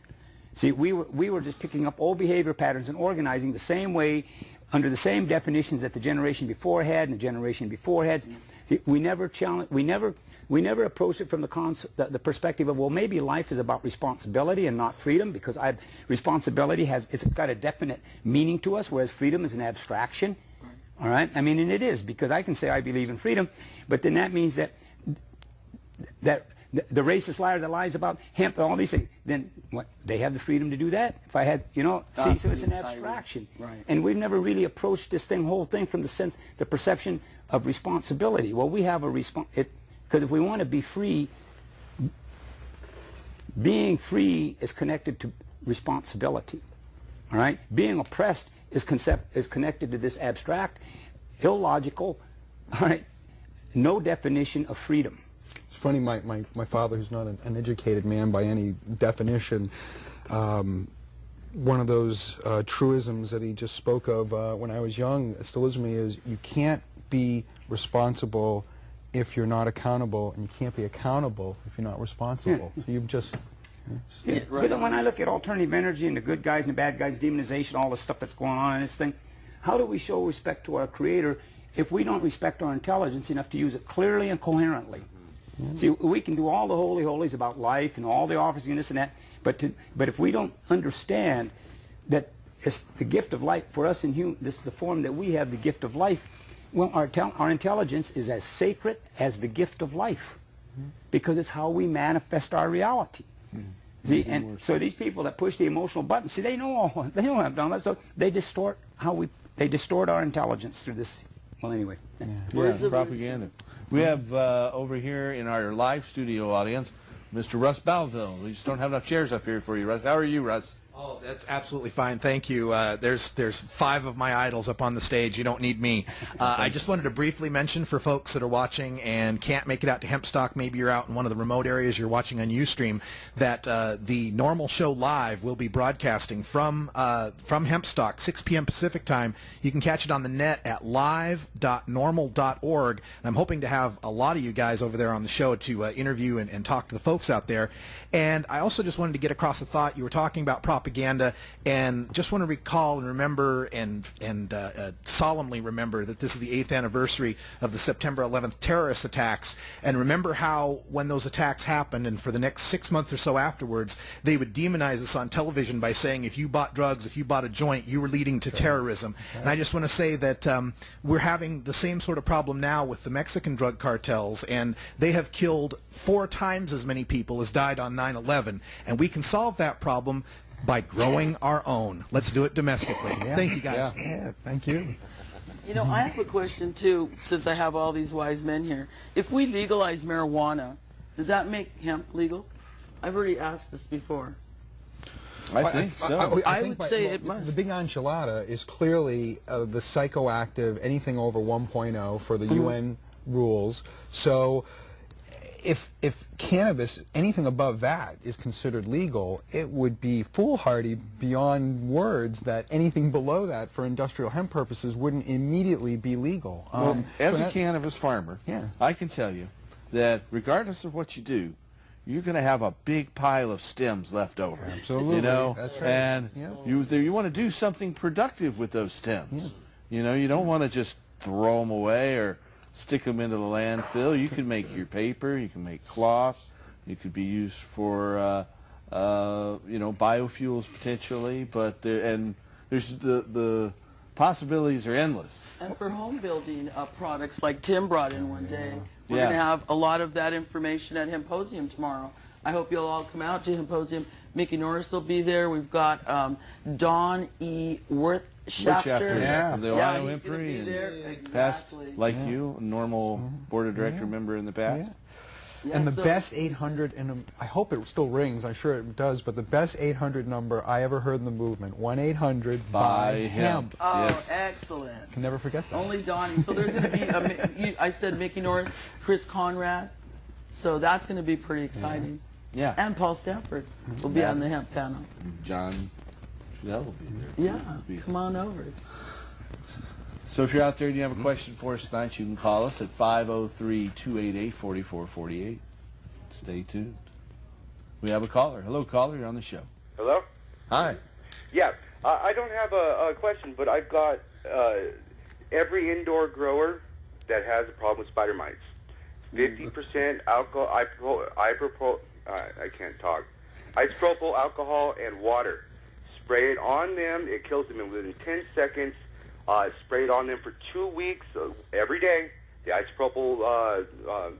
See, we were just picking up old behavior patterns and organizing the same way, under the same definitions that the generation before had and the generation before had. See, we never approached it from the perspective of, well, maybe life is about responsibility and not freedom, because responsibility it's got a definite meaning to us, whereas freedom is an abstraction. All right? I mean, and it is, because I can say I believe in freedom, but then that means that the racist liar that lies about hemp and all these things, then what? They have the freedom to do that? If I had, you know, see, so it's an abstraction. Right. And we've never really approached this whole thing from the perception of responsibility. Well, we have a because if we want to be free, being free is connected to responsibility. All right? Being oppressed is connected to this abstract, illogical, all right, no definition of freedom. It's funny, my father, who's not an educated man by any definition, one of those truisms that he just spoke of when I was young, still is me, is you can't be responsible if you're not accountable, and you can't be accountable if you're not responsible. Yeah. So you've just... Yeah, right. But when I look at alternative energy and the good guys and the bad guys, demonization, all the stuff that's going on in this thing, how do we show respect to our Creator if we don't respect our intelligence enough to use it clearly and coherently? See, we can do all the holy holies about life and all the offerings and this and that, but if we don't understand that it's the gift of life for us in human, this is the form that we have, the gift of life. Well, our intelligence is as sacred as the gift of life, because it's how we manifest our reality. See, and so these people that push the emotional button, see, they know I've done that, so they distort our intelligence through this. Well, anyway. Yeah, propaganda. We have over here in our live studio audience, Mr. Russ Balville. We just don't have enough chairs up here for you, Russ. How are you, Russ? Oh, that's absolutely fine. Thank you. There's 5 of my idols up on the stage. You don't need me. I just wanted to briefly mention for folks that are watching and can't make it out to Hempstock, maybe you're out in one of the remote areas you're watching on Ustream, that the normal show live will be broadcasting from Hempstock, 6 p.m. Pacific time. You can catch it on the net at live.normal.org. And I'm hoping to have a lot of you guys over there on the show to interview and talk to the folks out there. And I also just wanted to get across a thought. You were talking about propaganda, and just want to recall and remember and solemnly remember that this is the 8th anniversary of the September 11th terrorist attacks. And remember how when those attacks happened, and for the next 6 months or so afterwards, they would demonize us on television by saying if you bought drugs, if you bought a joint, you were leading to terrorism. And I just want to say that we're having the same sort of problem now with the Mexican drug cartels, and they have killed 4 times as many people as died on 9/11, and we can solve that problem by growing our own. Let's do it domestically. Yeah. Thank you, guys. Yeah, thank you. You know, I have a question, too, since I have all these wise men here. If we legalize marijuana, does that make hemp legal? I've already asked this before. I think so. I would say it must. The big enchilada is clearly the psychoactive, anything over 1.0 for the UN rules. So if cannabis, anything above that is considered legal, it would be foolhardy beyond words that anything below that for industrial hemp purposes wouldn't immediately be legal. Well, as a cannabis farmer, yeah, I can tell you that regardless of what you do, you're going to have a big pile of stems left over. Absolutely. You know, that's right. And yeah, you want to do something productive with those stems. Yeah. You know, you don't want to just throw them away or stick them into the landfill. You can make your paper. You can make cloth. You could be used for, you know, biofuels potentially. But there's the possibilities are endless. And for home building products, like Tim brought in one day, we're Yeah. going to have a lot of that information at Hymposium tomorrow. I hope you'll all come out to Hymposium. Mickey Norris will be there. We've got Don E. Wirtschafter. Yeah, the Ohio he's gonna be Impri there. past, Exactly. like you, a normal board of director member in the past. And the best 800, and I hope it still rings, I'm sure it does, but the best 800 number I ever heard in the movement, 1-800-BUY-HEMP. Oh, Yes. excellent. Can never forget that. Only Donnie. So there's going to be, I said Mickey Norris, Chris Conrad. So that's going to be pretty exciting. Yeah. And Paul Stanford will be on the hemp panel. John Trudell will be there. Yeah, come on over. So if you're out there and you have a question for us tonight, you can call us at 503-288-4448. Stay tuned. We have a caller. Hello, caller. You're on the show. Hello? Hi. Yeah, I don't have a question, but I've got every indoor grower that has a problem with spider mites. 50% alcohol, I can't talk. Isopropyl alcohol and water. Spray it on them. It kills them within 10 seconds. Spray it on them for 2 weeks every day. The isopropyl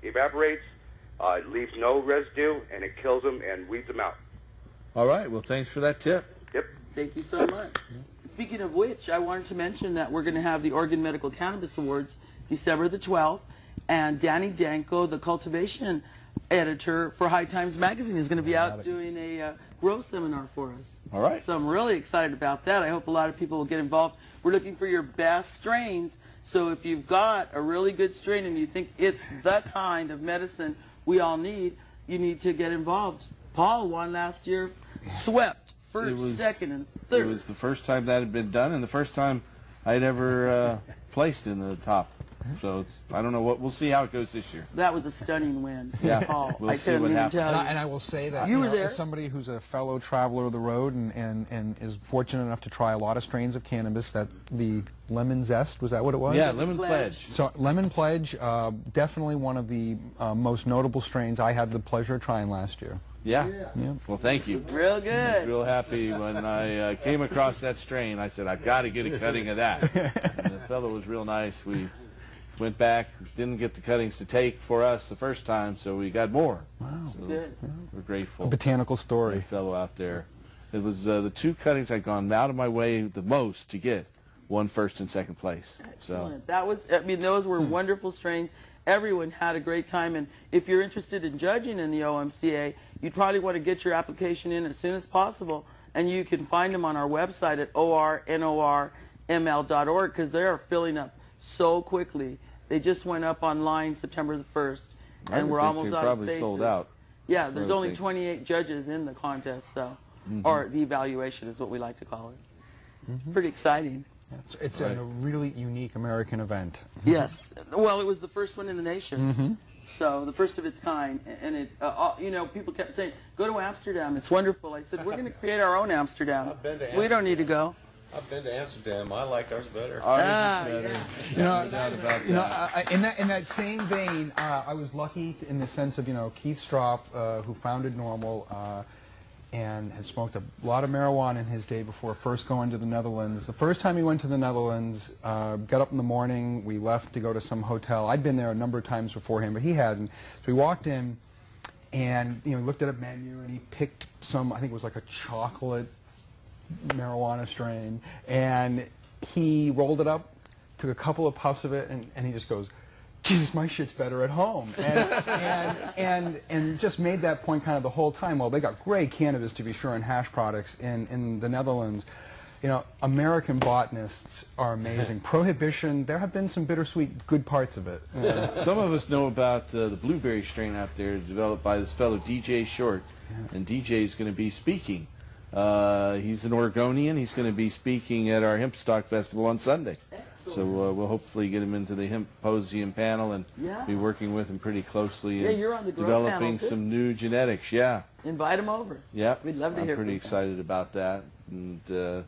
evaporates, leaves no residue, and it kills them and weeds them out. All right. Well, thanks for that tip. Yep. Thank you so much. Speaking of which, I wanted to mention that we're going to have the Oregon Medical Cannabis Awards December the 12th, and Danny Danko, the cultivation editor for High Times Magazine, is going to be out doing a grow seminar for us. All right. So I'm really excited about that. I hope a lot of people will get involved. We're looking for your best strains. So if you've got a really good strain and you think it's the kind of medicine we all need, you need to get involved. Paul won last year, swept first, second, and third. It was the first time that had been done, and the first time I'd ever placed in the top. So I don't know what. We'll see how it goes this year. That was a stunning win. Yeah, Paul. we'll I see what happens. And I will say that You were there. as somebody who's a fellow traveler of the road and is fortunate enough to try a lot of strains of cannabis, that the Lemon Zest, was that what it was? Yeah, Lemon Pledge. So Lemon Pledge, definitely one of the most notable strains I had the pleasure of trying last year. Yeah. Well, thank you. Real good. I was real happy when I came across that strain. I said, I've got to get a cutting of that. And the fellow was real nice. We went back, didn't get the cuttings to take for us the first time, so we got more. Wow. So we're grateful. A botanical story. The fellow out there. It was the two cuttings I'd gone out of my way the most to get, won first and second place. Excellent. That was, I mean, those were wonderful strains. Everyone had a great time, and if you're interested in judging in the OMCA, you'd probably want to get your application in as soon as possible, and you can find them on our website at ornorml.org, because they are filling up so quickly. They just went up online September the 1st, and we're almost out of spaces. Probably sold out. Yeah, there's only 28 judges in the contest, so, or the evaluation is what we like to call it. It's pretty exciting. It's a really unique American event. Yes. Well, it was the first one in the nation. So the first of its kind, and it, you know, people kept saying, "Go to Amsterdam. It's wonderful." I said, "We're going to create our own Amsterdam. I've been to We don't need to go." I've been to Amsterdam. I liked ours better. In that same vein, I was lucky in the sense of, Keith Stropp, who founded Normal, and had smoked a lot of marijuana in his day before first going to the Netherlands. The first time he went to the Netherlands, got up in the morning, we left to go to some hotel. I'd been there a number of times beforehand, but he hadn't. So we walked in, and he looked at a menu, and he picked some, I think it was like a chocolate marijuana strain, and he rolled it up, took a couple of puffs of it, and he just goes, "Jesus, my shit's better at home," and just made that point kind of the whole time. Well, they got great cannabis, to be sure, and hash products in the Netherlands. American botanists are amazing. Prohibition, there have been some bittersweet good parts of it. Some of us know about the blueberry strain out there developed by this fellow DJ Short, and DJ is going to be speaking. He's an Oregonian. He's going to be speaking at our Hemp Stock Festival on Sunday. Excellent. So we'll hopefully get him into the Hemposium panel and be working with him pretty closely in you're on the developing some new genetics. Yeah. Invite him over. Yeah. We'd love to hear I'm pretty excited about that, and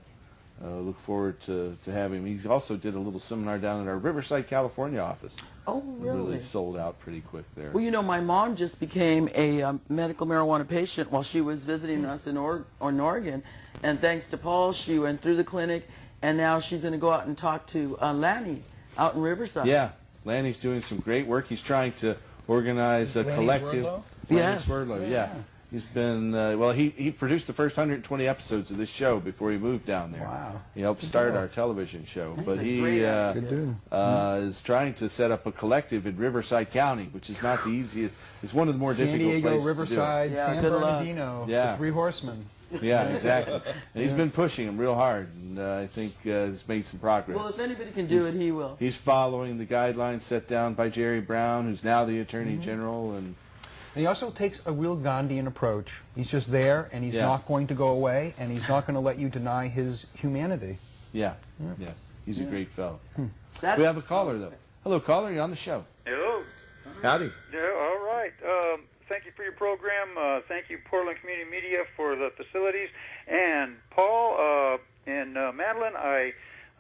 look forward to having him. He also did a little seminar down at our Riverside, California office. Oh, really? Really sold out pretty quick there. Well, my mom just became a medical marijuana patient while she was visiting us in Oregon, and thanks to Paul, she went through the clinic, and now she's going to go out and talk to Lanny out in Riverside. Yeah, Lanny's doing some great work. He's trying to organize a collective. Yes. Swerdlow, yeah. He's been, well, he produced the first 120 episodes of this show before he moved down there. Wow. He helped start our television show. But he Good is trying to set up a collective in Riverside County, which is not the easiest. It's one of the more San difficult Diego, places Riverside, to do it. San Bernardino, the Three Horsemen. Yeah, exactly. And he's been pushing him real hard, and I think has made some progress. Well, if anybody can do it, he will. He's following the guidelines set down by Jerry Brown, who's now the Attorney General, and he also takes a real Gandhian approach. He's just there, and he's not going to go away, and he's not going to let you deny his humanity. Yeah. He's a great fellow. We have a caller, though. Hello, caller. You're on the show. Hello. Howdy. Yeah, all right. Thank you for your program. Thank you, Portland Community Media, for the facilities. And Paul and Madeline,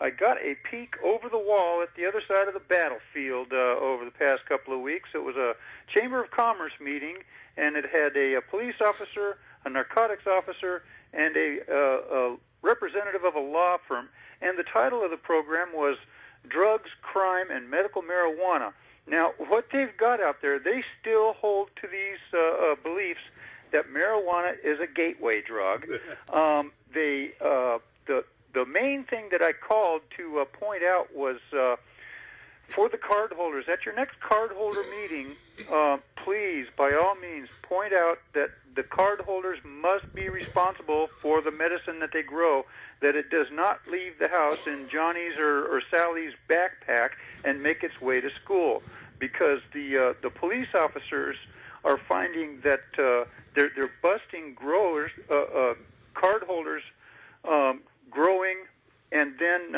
I got a peek over the wall at the other side of the battlefield over the past couple of weeks. It was a Chamber of Commerce meeting, and it had a police officer, a narcotics officer, and a representative of a law firm. And the title of the program was Drugs, Crime, and Medical Marijuana. Now, what they've got out there, they still hold to these beliefs that marijuana is a gateway drug. The main thing that I called to point out was for the cardholders. At your next cardholder meeting, please, by all means, point out that the cardholders must be responsible for the medicine that they grow, that it does not leave the house in Johnny's or Sally's backpack and make its way to school, because the police officers are finding that they're busting growers, cardholders, growing, and then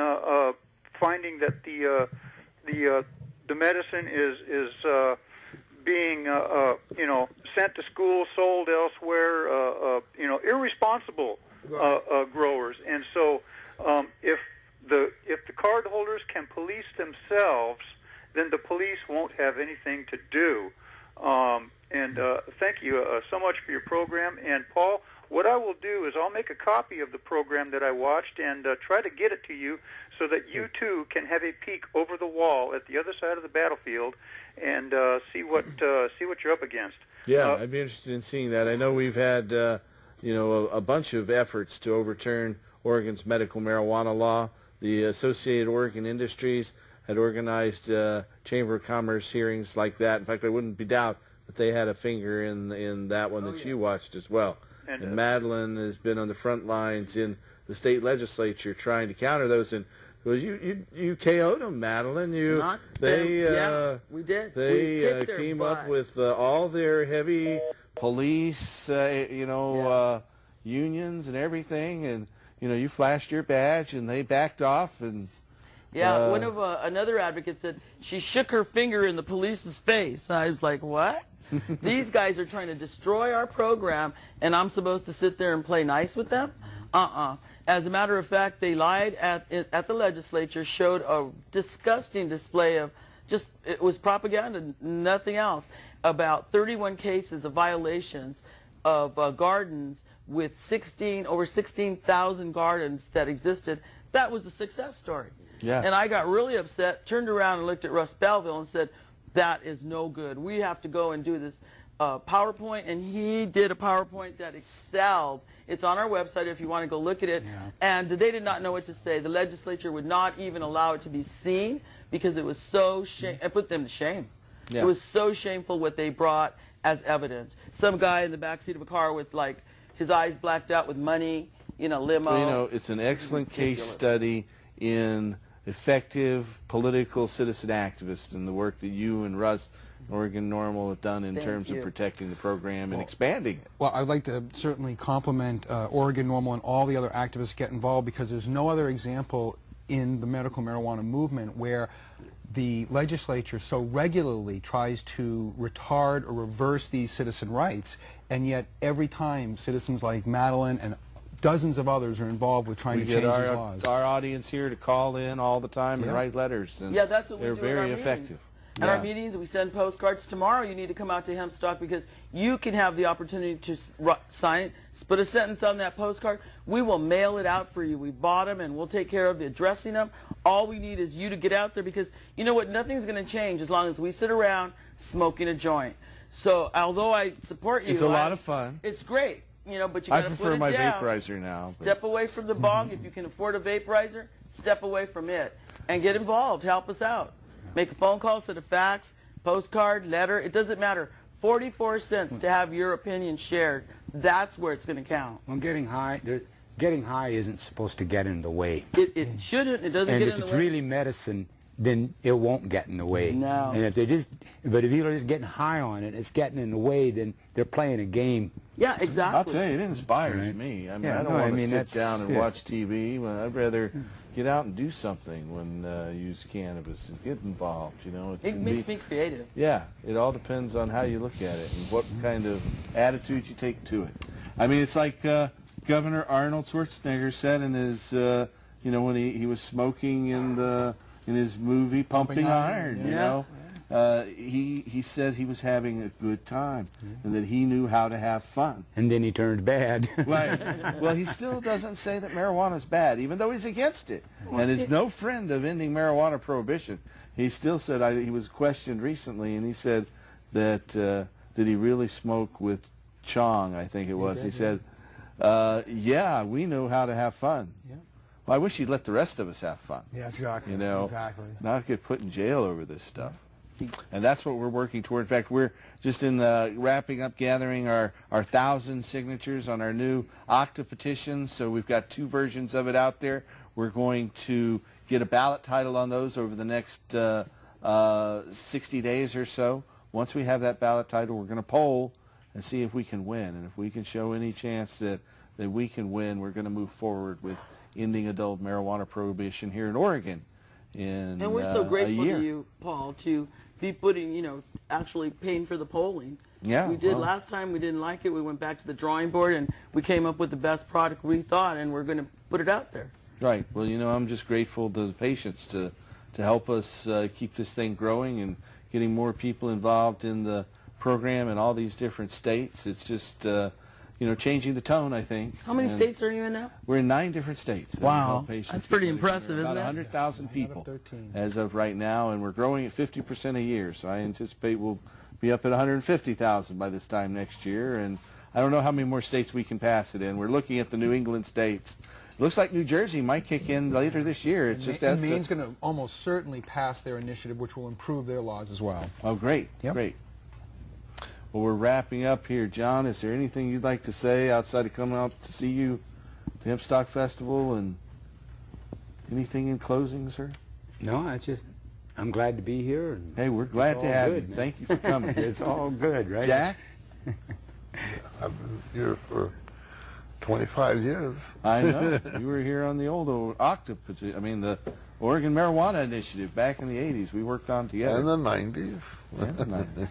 finding that the medicine is being sent to school, sold elsewhere, irresponsible growers. And so if the cardholders can police themselves, then the police won't have anything to do. And thank you so much for your program. And Paul, what I will do is I'll make a copy of the program that I watched and try to get it to you so that you too can have a peek over the wall at the other side of the battlefield and see what you're up against. Yeah, I'd be interested in seeing that. I know we've had a bunch of efforts to overturn Oregon's medical marijuana law. The Associated Oregon Industries had organized Chamber of Commerce hearings like that. In fact, I wouldn't be doubt that they had a finger in that one that you watched as well. And Madeline has been on the front lines in the state legislature trying to counter those. And you KO'd them, Madeline. Yeah, we did. They came up with all their heavy police, unions and everything, and you flashed your badge, and they backed off. And one of another advocate said she shook her finger in the police's face. I was like, what? These guys are trying to destroy our program, and I'm supposed to sit there and play nice with them? As a matter of fact, they lied at the legislature, showed a disgusting display of it was propaganda, nothing else, about 31 cases of violations of gardens with over 16,000 gardens that existed. That was a success story. Yeah. And I got really upset, turned around and looked at Russ Belville and said, that is no good. We have to go and do this PowerPoint, and he did a PowerPoint that excelled. It's on our website if you want to go look at it. Yeah. And they did not know what to say. The legislature would not even allow it to be seen because it was so it put them to shame. Yeah. It was so shameful what they brought as evidence. Some guy in the backseat of a car with his eyes blacked out with money, limo. Well, it's an excellent case study in effective political citizen activists and the work that you and Russ, Oregon Normal, have done in terms of protecting the program and expanding it. Well, I'd like to certainly compliment Oregon Normal and all the other activists get involved, because there's no other example in the medical marijuana movement where the legislature so regularly tries to retard or reverse these citizen rights, and yet every time citizens like Madeline and dozens of others are involved with trying to change these laws. Our audience here to call in all the time and write letters. And that's what we do. They're very effective. At our meetings, we send postcards. Tomorrow, you need to come out to Hempstock because you can have the opportunity to sign it, put a sentence on that postcard. We will mail it out for you. We bought them, and we'll take care of addressing them. All we need is you to get out there, because you know what? Nothing's going to change as long as we sit around smoking a joint. So although I support you, It's a lot of fun. It's great, you know, but you I got to prefer put it my down. vaporizer now. But. Step away from the bong. If you can afford a vaporizer, step away from it and get involved. Help us out. Make a phone call, send a fax, postcard, letter. It doesn't matter. 44 cents to have your opinion shared. That's where it's going to count. Well, getting high isn't supposed to get in the way. It shouldn't. It doesn't And get if in the it's way. really medicine, then it won't get in the way. No. And if but if people are just getting high on it, it's getting in the way, then they're playing a game. Yeah, exactly. I'll tell you, it inspires me. I mean, I don't want to sit down and watch TV. Well, I'd rather get out and do something when use cannabis and get involved. You know, It makes me creative. Yeah, it all depends on how you look at it and what kind of attitude you take to it. I mean, it's like Governor Arnold Schwarzenegger said in his, you know, when he was smoking in his movie Pumping Iron. You know, he said he was having a good time and that he knew how to have fun. And then he turned bad. Right. Well, he still doesn't say that marijuana is bad, even though he's against it, and is no friend of ending marijuana prohibition. He still said, he was questioned recently, and he said that did he really smoke with Chong, I think it was. He said, yeah, we know how to have fun. Yeah. Well, I wish he'd let the rest of us have fun. Yeah, exactly. You know, exactly. Not get put in jail over this stuff. And that's what we're working toward. In fact, we're just in wrapping up gathering our 1,000 signatures on our new Octa petition. So we've got 2 versions of it out there. We're going to get a ballot title on those over the next 60 days or so. Once we have that ballot title, we're going to poll and see if we can win. And if we can show any chance that we can win, we're going to move forward with ending adult marijuana prohibition here in Oregon in And we're so grateful a year. to you, Paul, to be putting, you know, actually paying for the polling. Yeah, we did well. last time. We didn't like it. We went back to the drawing board, and we came up with the best product we thought, and we're going to put it out there. Right. Well, you know, I'm just grateful to the patients to help us keep this thing growing and getting more people involved in the program in all these different states. It's just, you know, changing the tone, I think. How many states are you in now? We're in 9 different states. Wow. That's pretty impressive, isn't About it? 100,000 people as of right now, and we're growing at 50% a year. So I anticipate we'll be up at 150,000 by this time next year. And I don't know how many more states we can pass it in. We're looking at the New England states. It looks like New Jersey might kick in later this year. It's just as Maine's going to almost certainly pass their initiative, which will improve their laws as well. Oh, great. Yep. Great. Well, we're wrapping up here. John, is there anything you'd like to say outside of coming out to see you at the Hempstock Festival, and anything in closing, sir? No, I'm glad to be here. And hey, we're glad to have you. Man. Thank you for coming. It's all good, right? Jack? I've been here for 25 years. I know. You were here on the old the Oregon Marijuana Initiative back in the 80s. We worked on together. And the 90s. And the 90s.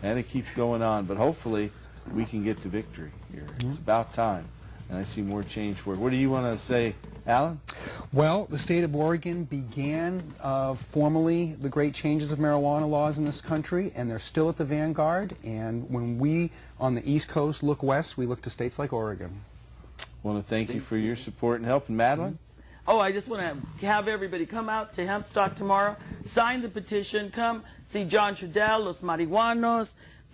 And it keeps going on. But hopefully we can get to victory here. It's about time. And I see more change for it. What do you want to say, Alan? Well, the state of Oregon began formally the great changes of marijuana laws in this country, and they're still at the vanguard. And when we on the East Coast look west, we look to states like Oregon. I want to thank you for your support and help. And Madeline? Oh, I just want to have everybody come out to Hempstock tomorrow, sign the petition, come see John Trudell, Los Marihuanos,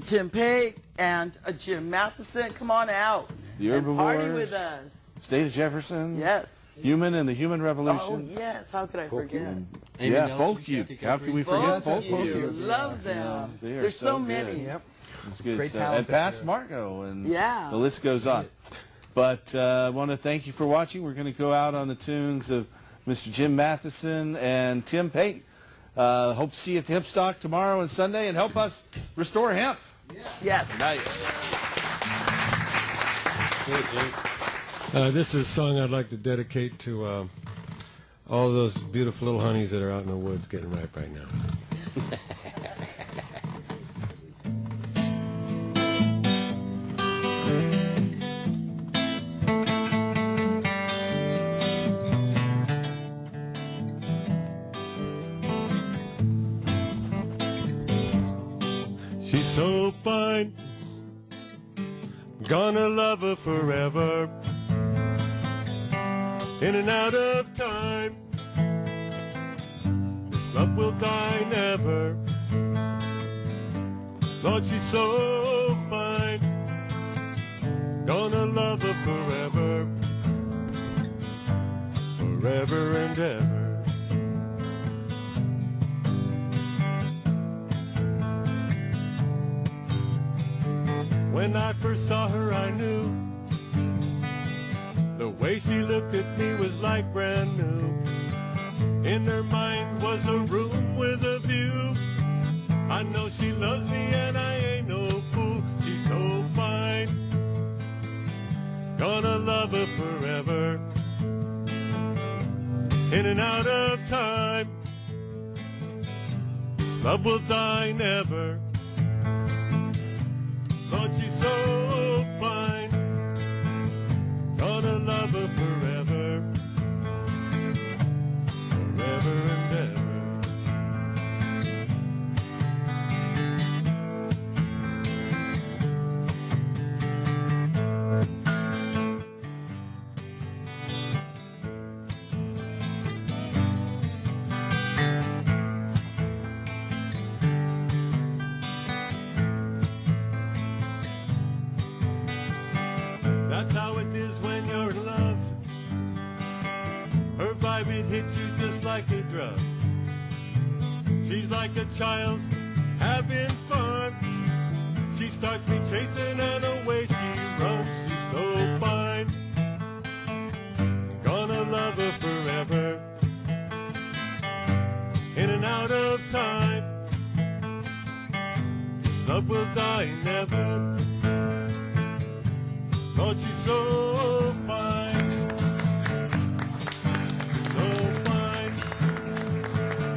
Tim Pate, and Jim Matheson. Come on out. The and party Herbivores, with us. State of Jefferson. Yes. Human and the Human Revolution. Oh, yes. How could I forget? Yeah, Folk You. How can we forget Folk You? Love them. They are There's so good. many. Yep. It's good Great stuff. talent And this past year. Margot, and Yeah. the list goes on. But I want to thank you for watching. We're going to go out on the tunes of Mr. Jim Matheson and Tim Pate. Hope to see you at the Hempstock tomorrow and Sunday, and help us restore hemp. Yes. Good night. This is a song I'd like to dedicate to all those beautiful little honeys that are out in the woods getting ripe right now. She's so fine, gonna love her forever. In and out of time, this love will die never. Lord, she's so fine. Gonna love her forever, forever and ever. When I first saw her, I knew the way she looked at me was like brand new. In her mind was a room with a view. I know she loves me and I ain't no fool. She's so fine. Gonna love her forever. In and out of time. This love will die never. Lord, she's so fine. Gonna love her forever, forever and ever. That's how it is when you're in love. Her vibe, it hits you just like a drug. She's like a child having fun. She starts me chasing and away she runs. She's so fine. Gonna love her forever. In and out of time. This love will die never. Lord, she's so